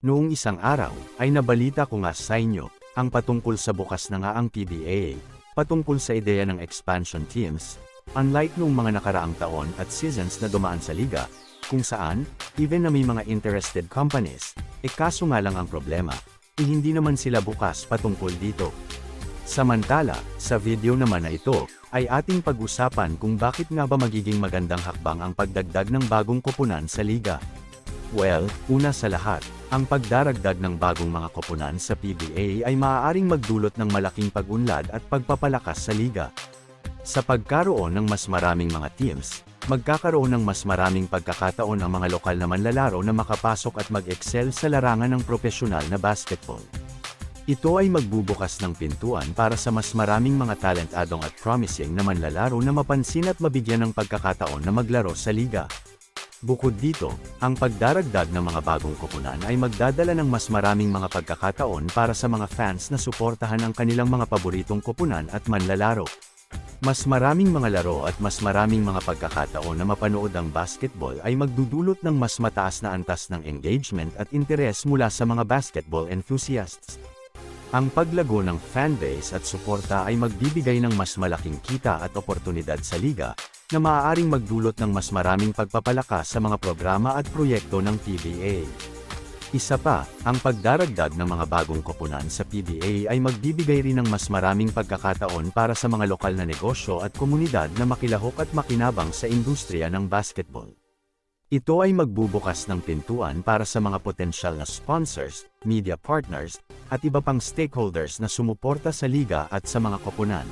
Noong isang araw, ay nabalita ko nga sa inyo, ang patungkol sa bukas na nga ang PBA, patungkol sa ideya ng expansion teams, unlike noong mga nakaraang taon at seasons na dumaan sa liga, kung saan, even na may mga interested companies, kaso nga lang ang problema, hindi naman sila bukas patungkol dito. Samantala, sa video naman na ito, ay ating pag-usapan kung bakit nga ba magiging magandang hakbang ang pagdagdag ng bagong koponan sa liga. Well, una sa lahat, ang pagdaragdag ng bagong mga koponan sa PBA ay maaaring magdulot ng malaking pag-unlad at pagpapalakas sa liga. Sa pagkaroon ng mas maraming mga teams, magkakaroon ng mas maraming pagkakataon ang mga lokal na manlalaro na makapasok at mag-excel sa larangan ng propesyonal na basketball. Ito ay magbubukas ng pintuan para sa mas maraming mga talentadong at promising na manlalaro na mapansin at mabigyan ng pagkakataon na maglaro sa liga. Bukod dito, ang pagdaragdag ng mga bagong koponan ay magdadala ng mas maraming mga pagkakataon para sa mga fans na suportahan ang kanilang mga paboritong koponan at manlalaro. Mas maraming mga laro at mas maraming mga pagkakataon na mapanood ang basketball ay magdudulot ng mas mataas na antas ng engagement at interes mula sa mga basketball enthusiasts. Ang paglago ng fanbase at suporta ay magbibigay ng mas malaking kita at oportunidad sa liga, na maaaring magdulot ng mas maraming pagpapalakas sa mga programa at proyekto ng PBA. Isa pa, ang pagdaragdag ng mga bagong koponan sa PBA ay magbibigay rin ng mas maraming pagkakataon para sa mga lokal na negosyo at komunidad na makilahok at makinabang sa industriya ng basketball. Ito ay magbubukas ng pintuan para sa mga potensyal na sponsors, media partners, at iba pang stakeholders na sumuporta sa liga at sa mga koponan.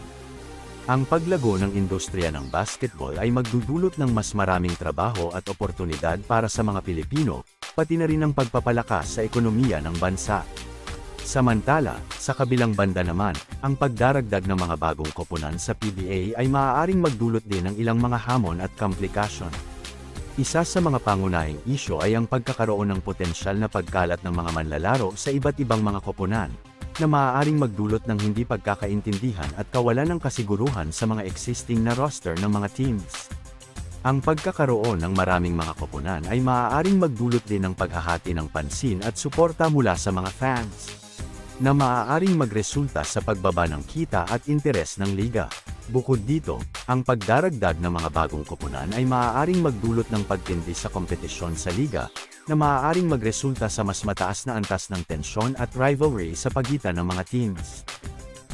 Ang paglago ng industriya ng basketball ay magdudulot ng mas maraming trabaho at oportunidad para sa mga Pilipino, pati na rin ang pagpapalakas sa ekonomiya ng bansa. Samantala, sa kabilang banda naman, ang pagdaragdag ng mga bagong koponan sa PBA ay maaaring magdulot din ng ilang mga hamon at komplikasyon. Isa sa mga pangunahing isyu ay ang pagkakaroon ng potensyal na pagkalat ng mga manlalaro sa iba't ibang mga koponan, na maaaring magdulot ng hindi pagkakaintindihan at kawalan ng kasiguruhan sa mga existing na roster ng mga teams. Ang pagkakaroon ng maraming mga koponan ay maaaring magdulot din ng paghahati ng pansin at suporta mula sa mga fans, na maaaring magresulta sa pagbaba ng kita at interes ng liga. Bukod dito, ang pagdaragdag ng mga bagong koponan ay maaaring magdulot ng pagtindi sa kompetisyon sa liga, na maaaring magresulta sa mas mataas na antas ng tensyon at rivalry sa pagitan ng mga teams.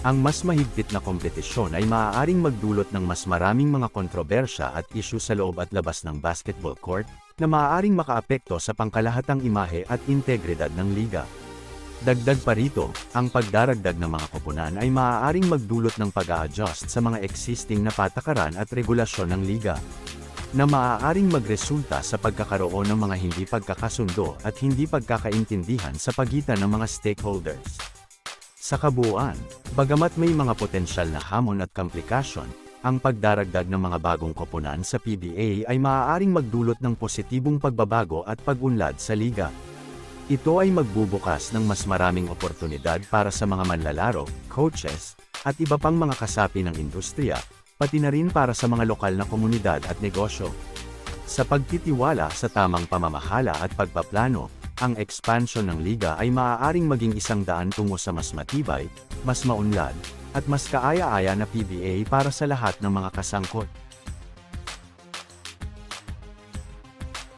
Ang mas mahigpit na kompetisyon ay maaaring magdulot ng mas maraming mga kontrobersya at isyu sa loob at labas ng basketball court, na maaaring makaapekto sa pangkalahatang imahe at integridad ng liga. Dagdag pa rito, ang pagdaragdag ng mga koponan ay maaaring magdulot ng pag-a-adjust sa mga existing na patakaran at regulasyon ng liga, na maaaring magresulta sa pagkakaroon ng mga hindi pagkakasundo at hindi pagkakaintindihan sa pagitan ng mga stakeholders. Sa kabuuan, bagamat may mga potensyal na hamon at komplikasyon, ang pagdaragdag ng mga bagong koponan sa PBA ay maaaring magdulot ng positibong pagbabago at pag-unlad sa liga. Ito ay magbubukas ng mas maraming oportunidad para sa mga manlalaro, coaches, at iba pang mga kasapi ng industriya, pati na rin para sa mga lokal na komunidad at negosyo. Sa pagtitiwala sa tamang pamamahala at pagpaplano, ang expansion ng liga ay maaaring maging isang daan tungo sa mas matibay, mas maunlad, at mas kaaya-aya na PBA para sa lahat ng mga kasangkot.